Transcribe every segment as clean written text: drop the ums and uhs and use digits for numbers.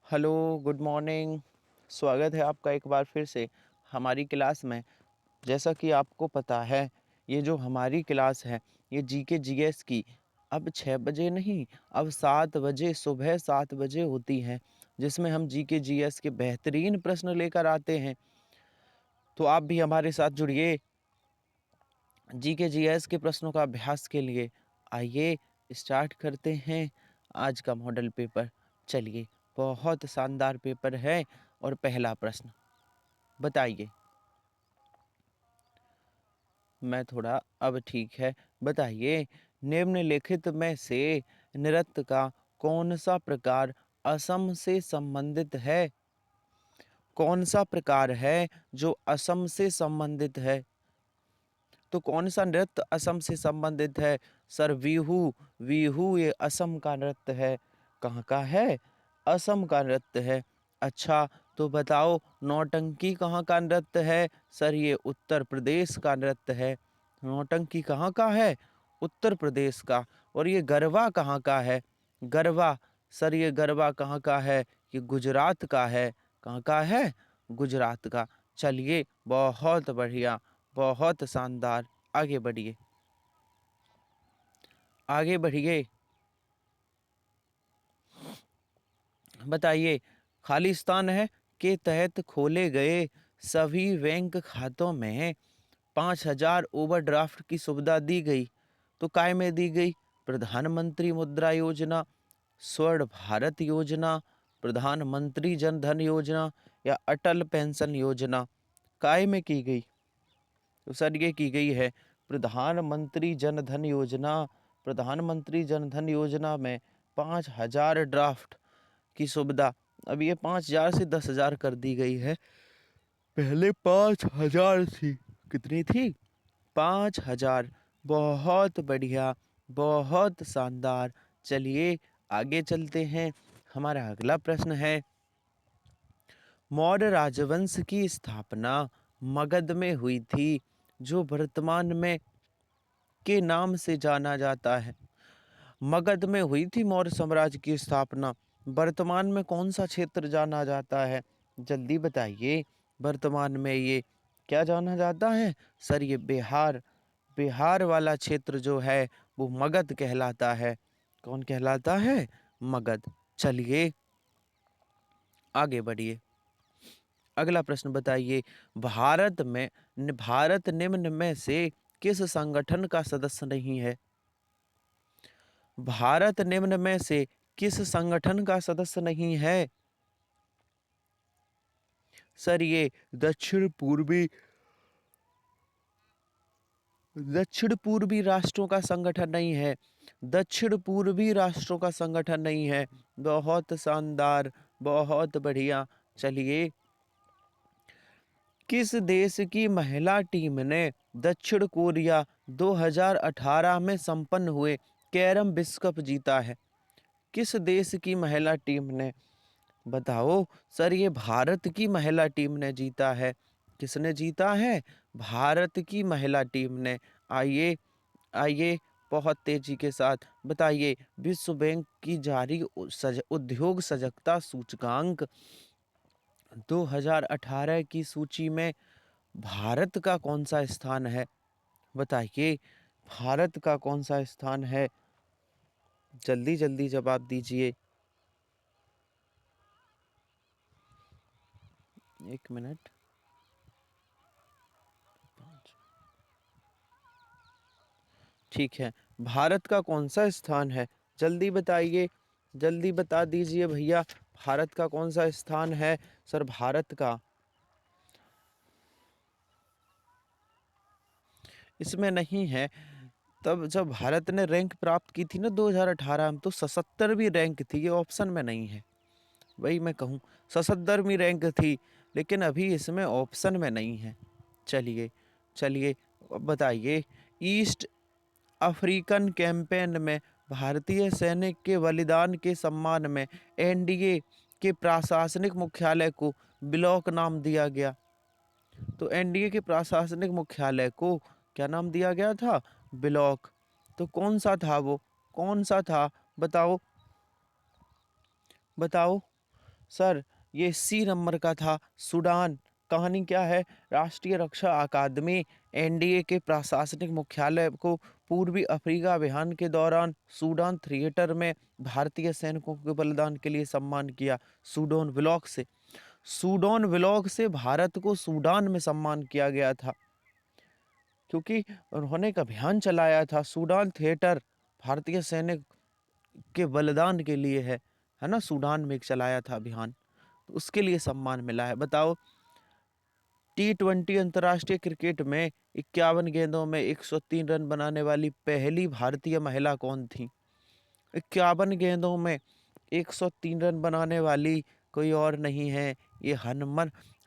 Hello, good morning. स्वागत है आपका एक बार फिर से हमारी क्लास में। जैसा कि आपको पता है, ये जो हमारी क्लास है, ये जीके जीएस की अब 6 बजे नहीं, अब 7 बजे, सुबह 7 बजे होती है, जिसमें हम जीके जीएस के बेहतरीन प्रश्न लेकर आते हैं। तो आप भी हमारे साथ जुड़िए जीके जीएस के प्रश्नों का अभ्यास के लिए। आइए स्टार्ट करते हैं आज का मॉडल पेपर। चलिए, बहुत शानदार पेपर है। और पहला प्रश्न बताइए। मैं थोड़ा अब ठीक है। बताइए, निम्नलिखित में से नृत्य का कौन सा प्रकार असम से संबंधित है? कौन सा प्रकार है जो असम से संबंधित है? तो कौन सा नृत्य असम से संबंधित है? सर, बिहू। बिहू ये असम का नृत्य है। कहाँ का है? असम का नृत्य है। अच्छा, तो बताओ नौटंकी कहाँ का नृत्य है? सर, ये उत्तर प्रदेश का नृत्य है। नौटंकी कहाँ का है? उत्तर प्रदेश का। और ये गरबा कहाँ का है? गरबा, सर ये गरबा कहाँ का है? ये गुजरात का है। कहाँ का है? गुजरात का। चलिए, बहुत बढ़िया, बहुत शानदार। आगे बढ़िए, आगे बढ़िए। बताइए, खालिस्तान है के तहत खोले गए सभी बैंक खातों में 5,000 ओवरड्राफ्ट की सुविधा दी गई। तो काय में दी गई? प्रधानमंत्री मुद्रा योजना, स्वर्ण भारत योजना, प्रधानमंत्री जन धन योजना या अटल पेंशन योजना। काय में की गई? तो सर ये की गई है प्रधानमंत्री जन धन योजना। प्रधानमंत्री जन धन योजना में 5,000 ड्राफ्ट की सुविधा, अब ये 5,000 से 10,000 कर दी गई है। पहले 5,000 थी। कितनी थी? 5,000। बहुत बढ़िया, बहुत शानदार। चलिए आगे चलते हैं। हमारा अगला प्रश्न है, मौर्य राजवंश की स्थापना मगध में हुई थी, जो वर्तमान में के नाम से जाना जाता है। मगध में हुई थी मौर्य साम्राज्य की स्थापना। वर्तमान में कौन सा क्षेत्र जाना जाता है? जल्दी बताइए। वर्तमान में ये क्या जाना जाता है? सर ये बिहार, बिहार वाला क्षेत्र जो है वो मगध कहलाता है। कौन कहलाता है? मगध। चलिए आगे बढ़िए। अगला प्रश्न बताइए, भारत निम्न में से किस संगठन का सदस्य नहीं है? भारत निम्न में से किस संगठन का सदस्य नहीं है? सर ये दक्षिण पूर्वी राष्ट्रों का संगठन नहीं है। दक्षिण पूर्वी राष्ट्रों का संगठन नहीं है। बहुत शानदार, बहुत बढ़िया। चलिए, किस देश की महिला टीम ने दक्षिण कोरिया 2018 में संपन्न हुए कैरम विश्व कप जीता है? किस देश की महिला टीम ने? बताओ। सर ये भारत की महिला टीम ने जीता है। किसने जीता है? भारत की महिला टीम ने। आइए, आइए, बहुत तेजी के साथ बताइए, विश्व बैंक की जारी उद्योग सजगता सूचकांक 2018 की सूची में भारत का कौन सा स्थान है? बताइए, भारत का कौन सा स्थान है? जल्दी जल्दी जवाब दीजिए। 1 मिनट। ठीक है, भारत का कौन सा स्थान है? जल्दी बताइए, जल्दी बता दीजिए भैया। भारत का कौन सा स्थान है? सर भारत का इसमें नहीं है। तब जब भारत ने रैंक प्राप्त की थी ना 2018 में, तो 77वीं रैंक थी, ये ऑप्शन में नहीं है। वही मैं कहूँ, 77वीं रैंक थी, लेकिन अभी इसमें ऑप्शन में नहीं है। चलिए, चलिए, अब बताइए, ईस्ट अफ्रीकन कैंपेन में भारतीय सैनिक के बलिदान के सम्मान में एनडीए के प्रशासनिक मुख्यालय को ब्लॉक नाम दिया गया। तो एनडीए के प्रशासनिक मुख्यालय को क्या नाम दिया गया था? ब्लॉक। तो कौन सा था वो? कौन सा था? बताओ, बताओ। सर ये सी नंबर का था, सूडान। कहानी क्या है? राष्ट्रीय रक्षा अकादमी एनडीए के प्रशासनिक मुख्यालय को पूर्वी अफ्रीका अभियान के दौरान सूडान थिएटर में भारतीय सैनिकों के बलिदान के लिए सम्मान किया। सूडोन ब्लॉक से सूडोन ब्लॉक से भारत को सूडान में सम्मान किया गया था, क्योंकि उन्होंने एक अभियान चलाया था। सूडान थिएटर भारतीय सैनिक के बलिदान के लिए है ना? सूडान में एक चलाया था अभियान, तो उसके लिए सम्मान मिला है। बताओ, T20 अंतर्राष्ट्रीय क्रिकेट में 51 गेंदों में 103 रन बनाने वाली पहली भारतीय महिला कौन थी? 51 गेंदों में 103 रन बनाने वाली कोई और नहीं है, ये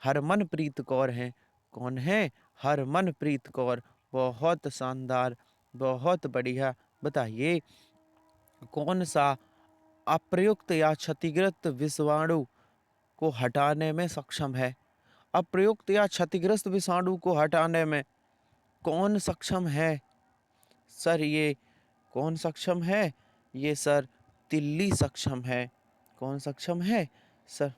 हरमनप्रीत कौर हैं। कौन है? हरमनप्रीत कौर। बहुत शानदार, बहुत बढ़िया। बताइए, कौन सा अप्रयुक्त या क्षतिग्रस्त विषाणु को हटाने में सक्षम है? अप्रयुक्त या क्षतिग्रस्त विषाणु को हटाने में कौन सक्षम है? सर ये कौन सक्षम है? ये सर तिल्ली सक्षम है। कौन सक्षम है सर?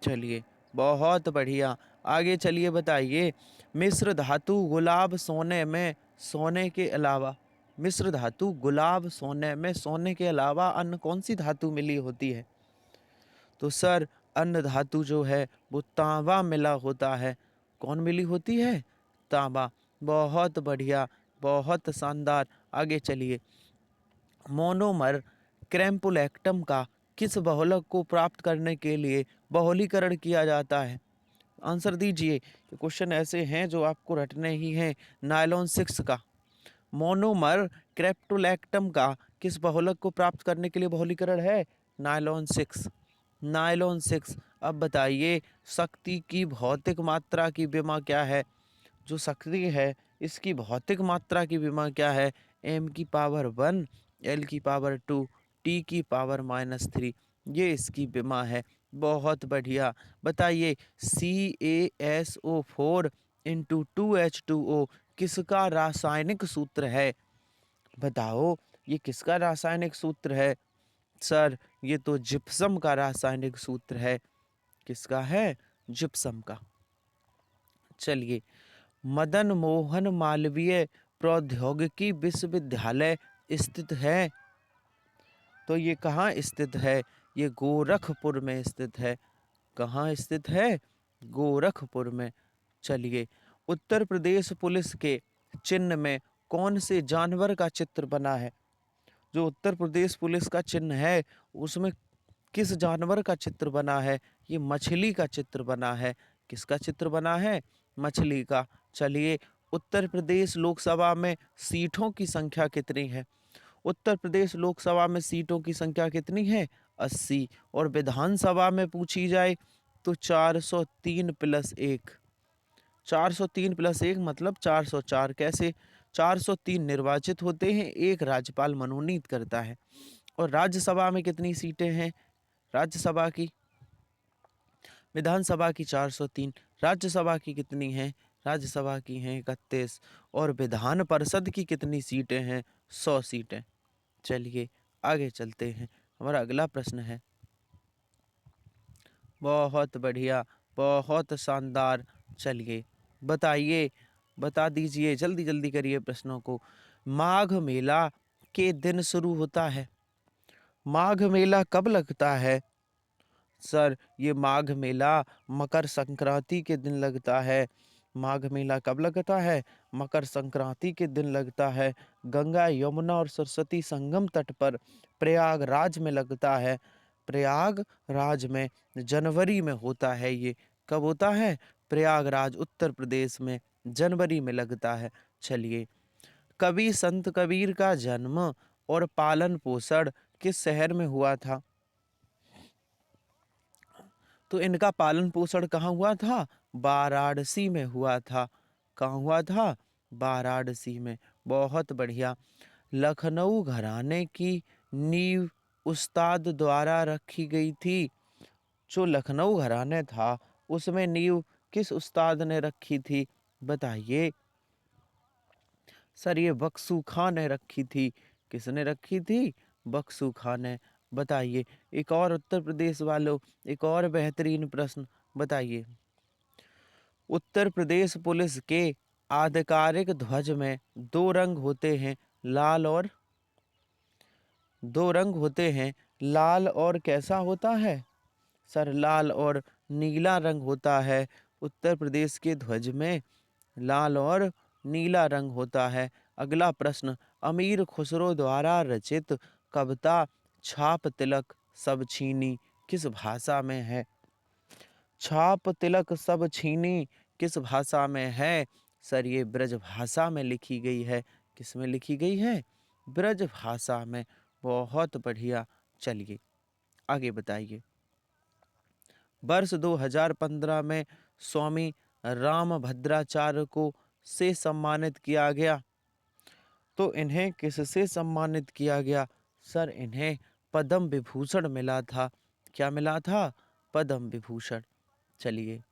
चलिए, बहुत बढ़िया। आगे चलिए, बताइए, मिश्र धातु गुलाब सोने में सोने के अलावा मिश्र धातु गुलाब सोने में सोने के अलावा अन्य कौन सी धातु मिली होती है? तो सर अन्य धातु जो है वो तांबा मिला होता है। कौन मिली होती है? तांबा। बहुत बढ़िया, बहुत शानदार। आगे चलिए, मोनोमर क्रैम्पुलेक्टम का किस बहुलक को प्राप्त करने के लिए बहुलीकरण किया जाता है? आंसर दीजिए। ये क्वेश्चन ऐसे हैं जो आपको रटने ही हैं। नायलॉन 6 का मोनोमर क्रेप्टोलैक्टम का किस बहुलक को प्राप्त करने के लिए बहुलीकरण है? नायलॉन 6। नायलॉन 6। अब बताइए, शक्ति की भौतिक मात्रा की विमा क्या है? जो शक्ति है इसकी भौतिक मात्रा की विमा क्या है? m⁻1, l⁻2, t⁻−3, ये इसकी विमा है। बहुत बढ़िया। बताइए, CaSO4 इंटू 2H2O किसका रासायनिक सूत्र है? बताओ, ये किसका रासायनिक सूत्र है? सर ये तो जिप्सम का रासायनिक सूत्र है। किसका है? जिप्सम का। चलिए, मदन मोहन मालवीय प्रौद्योगिकी विश्वविद्यालय स्थित है, तो ये कहाँ स्थित है? ये गोरखपुर में स्थित है। कहाँ स्थित है? गोरखपुर में। चलिए, उत्तर प्रदेश पुलिस के चिन्ह में कौन से जानवर का चित्र बना है? जो उत्तर प्रदेश पुलिस का चिन्ह है उसमें किस जानवर का चित्र बना है? ये मछली का चित्र बना है। किसका चित्र बना है? मछली का। चलिए, उत्तर प्रदेश लोकसभा में सीटों की संख्या कितनी है? उत्तर प्रदेश लोकसभा में सीटों की संख्या कितनी है? 80। और विधानसभा में पूछी जाए तो 403 प्लस 1। 403 प्लस 1 मतलब 404। कैसे? 403 निर्वाचित होते हैं, एक राज्यपाल मनोनीत करता है। और राज्यसभा में कितनी सीटें हैं राज्यसभा की? विधानसभा की 403, राज्यसभा की कितनी हैं? राज्यसभा की हैं 31। और विधान परिषद की कितनी सीटें हैं? 100 सीटें। चलिए, आगे चलते हैं। हमारा अगला प्रश्न है, बहुत बढ़िया, बहुत शानदार। चलिए, बताइए, बता दीजिए, जल्दी जल्दी करिए प्रश्नों को। माघ मेला के दिन शुरू होता है? माघ मेला कब लगता है? सर ये माघ मेला मकर संक्रांति के दिन लगता है। माघ मेला कब लगता है? मकर संक्रांति के दिन लगता है। गंगा, यमुना और सरस्वती संगम तट पर प्रयागराज में लगता है। प्रयागराज में जनवरी में होता है ये। कब होता है? प्रयागराज उत्तर प्रदेश में जनवरी में लगता है। चलिए, कवि संत कबीर का जन्म और पालन पोषण किस शहर में हुआ था? तो इनका पालन पोषण कहाँ हुआ था? वाराणसी में हुआ था। कहाँ हुआ था? वाराणसी में। बहुत बढ़िया। लखनऊ घराने की नींव उस्ताद द्वारा रखी गई थी। जो लखनऊ घराने था उसमें नींव किस उस्ताद ने रखी थी? बताइए। सर ये बक्सू खां ने रखी थी। किसने रखी थी? बक्सू खां ने। बताइए। एक और उत्तर प्रदेश वालों, एक और बेहतरीन प्रश्न बताइए। उत्तर प्रदेश पुलिस के आधिकारिक ध्वज में दो रंग होते हैं, लाल और दो रंग होते हैं, लाल और कैसा होता है? सर लाल और नीला रंग होता है। उत्तर प्रदेश के ध्वज में लाल और नीला रंग होता है। अगला प्रश्न, अमीर खुसरो द्वारा रचित कविता छाप तिलक सब छीनी किस भाषा में है? छाप तिलक सब छीनी किस भाषा में है? सर ये ब्रज भाषा में लिखी गई है। किस में लिखी गई है? ब्रज भाषा में। बहुत बढ़िया। चलिए आगे बताइए। वर्ष 2015 में स्वामी रामभद्राचार्य को से सम्मानित किया गया, तो इन्हें किससे सम्मानित किया गया? सर इन्हें पद्म विभूषण मिला था। क्या मिला था? पद्म विभूषण। चलिए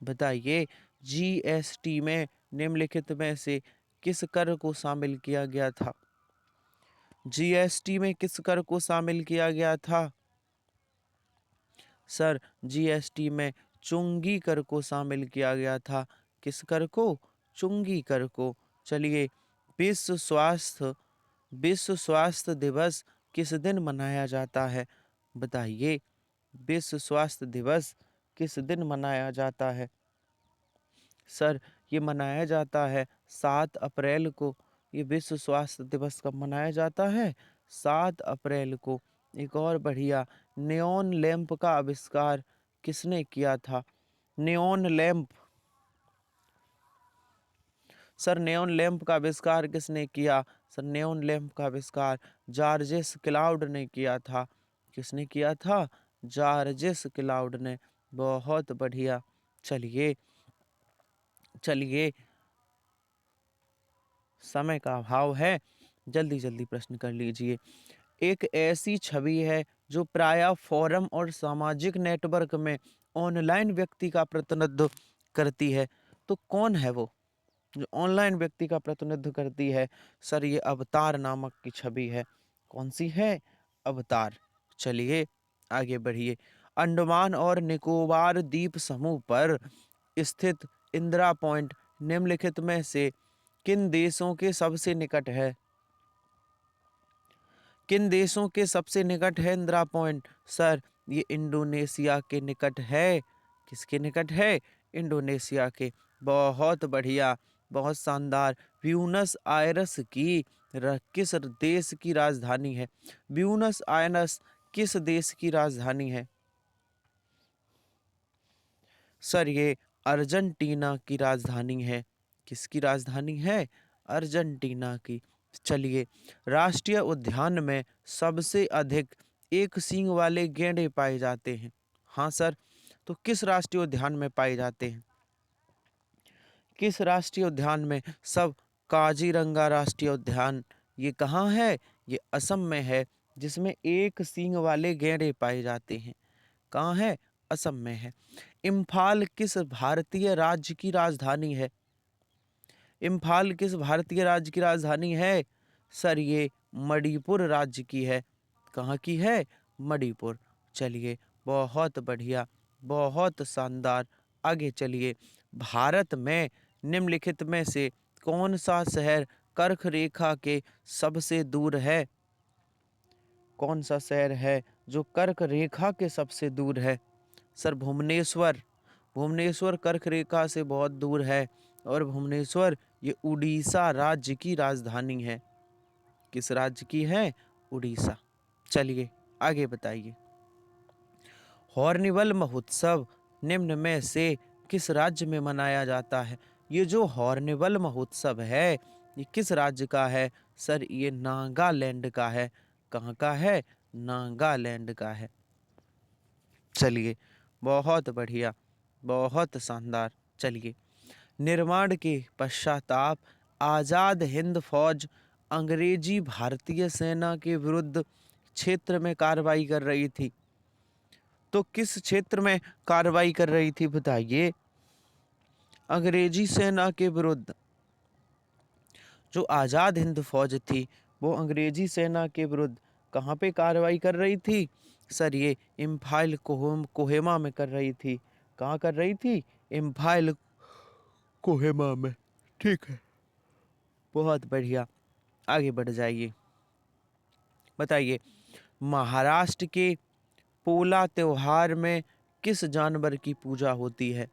बताइए। जीएसटी में निम्नलिखित में से किस कर को शामिल किया गया था? जीएसटी में किस कर को शामिल किया गया था? सर जीएसटी में चुंगी कर को शामिल किया गया था। किस कर को? चुंगी कर को। चलिए। विश्व स्वास्थ्य विश्व स्वास्थ्य दिवस किस दिन मनाया जाता है? बताइए। विश्व स्वास्थ्य दिवस किस दिन मनाया जाता है? सर ये मनाया जाता है 7 अप्रैल को। ये विश्व स्वास्थ्य दिवस कब मनाया जाता है? 7 अप्रैल को। एक और बढ़िया, नियॉन लैंप का आविष्कार किसने किया था? Neon lamp. Sir neon lamp का आविष्कार किसने किया? सर नियॉन लैंप का आविष्कार जॉर्जेस क्लाउड ने किया था। किसने किया था? जॉर्जेस क्लाउड ने। बहुत बढ़िया। चलिए चलिए, समय का अभाव है, जल्दी जल्दी प्रश्न कर लीजिए। एक ऐसी छवि है जो प्रायः फोरम और सामाजिक नेटवर्क में ऑनलाइन व्यक्ति का प्रतिनिधित्व करती है, तो कौन है वो जो ऑनलाइन व्यक्ति का प्रतिनिधित्व करती है? सर ये अवतार नामक की छवि है। कौन सी है? अवतार। चलिए आगे बढ़िए। अंडमान और निकोबार द्वीप समूह पर स्थित इंदिरा पॉइंट निम्नलिखित में से किन देशों के सबसे निकट है? किन देशों के सबसे निकट है इंदिरा पॉइंट? सर ये इंडोनेशिया के निकट है। किसके निकट है? इंडोनेशिया के। बहुत बढ़िया, बहुत शानदार। ब्यूनस आयरस की किस देश की राजधानी है? ब्यूनस आयरस किस देश की राजधानी है? सर ये अर्जेंटीना की राजधानी है। किसकी राजधानी है? अर्जेंटीना की। चलिए, राष्ट्रीय उद्यान में सबसे अधिक एक सींग वाले गैंडे पाए जाते हैं। हाँ सर, तो किस राष्ट्रीय उद्यान में पाए जाते हैं? किस राष्ट्रीय उद्यान में? सब काजीरंगा राष्ट्रीय उद्यान। ये कहाँ है? ये असम में है, जिसमें एक सींग वाले गैंडे पाए जाते हैं। कहाँ है? असम में है। इम्फाल किस भारतीय राज्य की राजधानी है? इम्फाल किस भारतीय राज्य की राजधानी है? सर ये मणिपुर राज्य की है। कहाँ की है? मणिपुर। चलिए बहुत बढ़िया, बहुत शानदार। आगे चलिए। भारत में निम्नलिखित में से कौन सा शहर कर्क रेखा के सबसे दूर है? कौन सा शहर है जो कर्क रेखा के सबसे दूर है? सर भुवनेश्वर। भुवनेश्वर कर्क रेखा से बहुत दूर है, और भुवनेश्वर ये उड़ीसा राज्य की राजधानी है। किस राज्य की है? उड़ीसा। चलिए आगे बताइए। हॉर्नबिल महोत्सव निम्न में से किस राज्य में मनाया जाता है? ये जो हॉर्नबिल महोत्सव है, ये किस राज्य का है? सर ये नागालैंड का है। कहाँ का है? नागालैंड का है। चलिए बहुत बढ़िया, बहुत शानदार। चलिए, निर्माण के पश्चाताप आज़ाद हिंद फौज अंग्रेजी भारतीय सेना के विरुद्ध क्षेत्र में कार्रवाई कर रही थी, तो किस क्षेत्र में कार्रवाई कर रही थी? बताइए। अंग्रेजी सेना के विरुद्ध। जो आज़ाद हिंद फौज थी वो अंग्रेजी सेना के विरुद्ध कहाँ पे कार्रवाई कर रही थी? सर ये इम्फाल कोहिमा में कर रही थी। कहाँ कर रही थी? इम्फाल कोहिमा में। ठीक है, बहुत बढ़िया, आगे बढ़ जाइए। बताइए, महाराष्ट्र के पोला त्योहार में किस जानवर की पूजा होती है?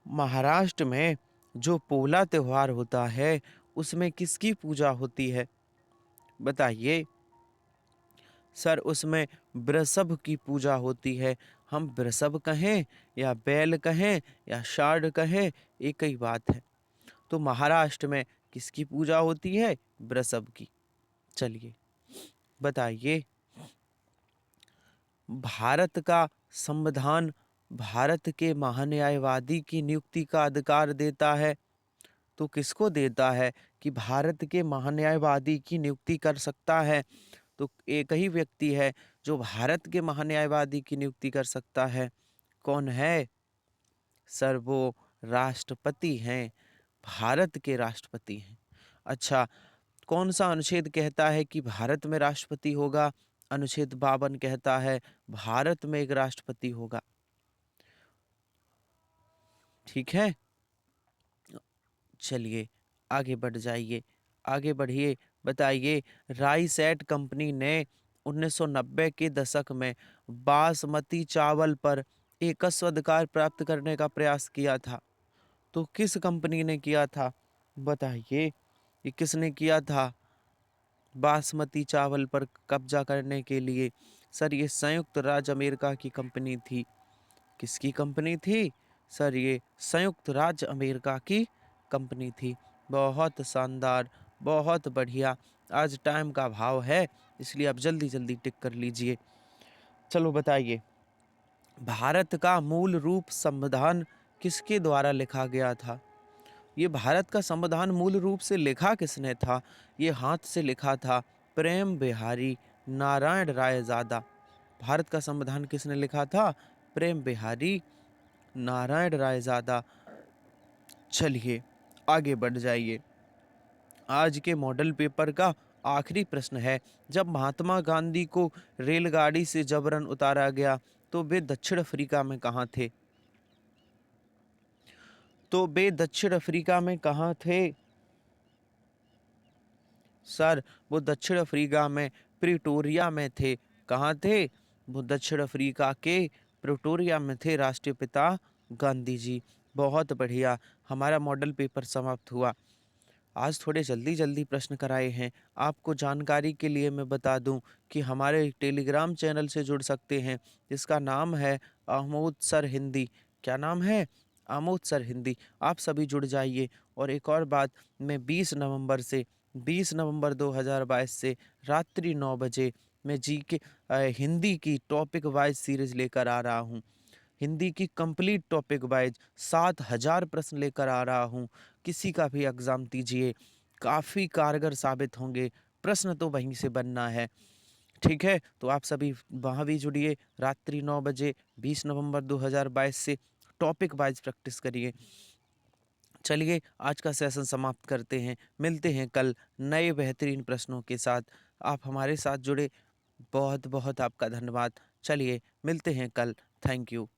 महाराष्ट्र में जो पोला त्योहार होता है उसमें किसकी पूजा होती है? बताइए। सर उसमें वृषभ की पूजा होती है। हम वृषभ कहें या बैल कहें या षाढ़ कहें, एक ही बात है। तो महाराष्ट्र में किसकी पूजा होती है? वृषभ की। चलिए बताइए, भारत का संविधान भारत के महान्यायवादी की नियुक्ति का अधिकार देता है। तो किसको देता है कि भारत के महान्यायवादी की नियुक्ति कर सकता है? तो एक ही व्यक्ति है जो भारत के महान्यायवादी की नियुक्ति कर सकता है। कौन है? सर वो राष्ट्रपति हैं, भारत के राष्ट्रपति हैं। अच्छा, कौन सा अनुच्छेद कहता है कि भारत में राष्ट्रपति होगा? अनुच्छेद 52 कहता है भारत में एक राष्ट्रपति होगा। ठीक है, चलिए आगे बढ़ जाइए, आगे बढ़िए। बताइए, राइसेट कंपनी ने 1990 के दशक में बासमती चावल पर एक स्व-अधिकार प्राप्त करने का प्रयास किया था। तो किस कंपनी ने किया था? बताइए, ये किसने किया था बासमती चावल पर कब्जा करने के लिए? सर ये संयुक्त राज्य अमेरिका की कंपनी थी। किसकी कंपनी थी? सर ये संयुक्त राज्य अमेरिका की कंपनी थी। बहुत शानदार, बहुत बढ़िया। आज टाइम का अभाव है इसलिए आप जल्दी जल्दी टिक कर लीजिए। चलो बताइए, भारत का मूल रूप संविधान किसके द्वारा लिखा गया था? ये भारत का संविधान मूल रूप से लिखा किसने था? ये हाथ से लिखा था प्रेम बिहारी नारायण रायजादा। भारत का संविधान किसने लिखा था? प्रेम बिहारी नारायण रायजादा। चलिए आगे बढ़ जाइए। आज के मॉडल पेपर का आखिरी प्रश्न है, जब महात्मा गांधी को रेलगाड़ी से जबरन उतारा गया तो वे दक्षिण अफ्रीका में कहाँ थे? तो वे दक्षिण अफ्रीका में कहाँ थे? सर वो दक्षिण अफ्रीका में प्रिटोरिया में थे। कहाँ थे? वो दक्षिण अफ्रीका के प्रिटोरिया में थे, राष्ट्रीय पिता गांधी जी। बहुत बढ़िया, हमारा मॉडल पेपर समाप्त हुआ। आज थोड़े जल्दी जल्दी प्रश्न कराए हैं। आपको जानकारी के लिए मैं बता दूं कि हमारे टेलीग्राम चैनल से जुड़ सकते हैं जिसका नाम है आमोद सर हिंदी। क्या नाम है? आमोद सर हिंदी। आप सभी जुड़ जाइए। और एक और बात, मैं 20 नवंबर 2022 से रात्रि 9 बजे मैं हिंदी की टॉपिक वाइज सीरीज लेकर आ रहा हूँ। हिंदी की कंप्लीट टॉपिक वाइज 7000 प्रश्न लेकर आ रहा हूँ। किसी का भी एग्ज़ाम दीजिए, काफ़ी कारगर साबित होंगे। प्रश्न तो वहीं से बनना है। ठीक है, तो आप सभी वहाँ भी जुड़िए। रात्रि 9 बजे 20 नवंबर 2022 से टॉपिक वाइज प्रैक्टिस करिए। चलिए आज का सेशन समाप्त करते हैं। मिलते हैं कल नए बेहतरीन प्रश्नों के साथ। आप हमारे साथ जुड़े, बहुत बहुत आपका धन्यवाद। चलिए मिलते हैं कल। Thank you.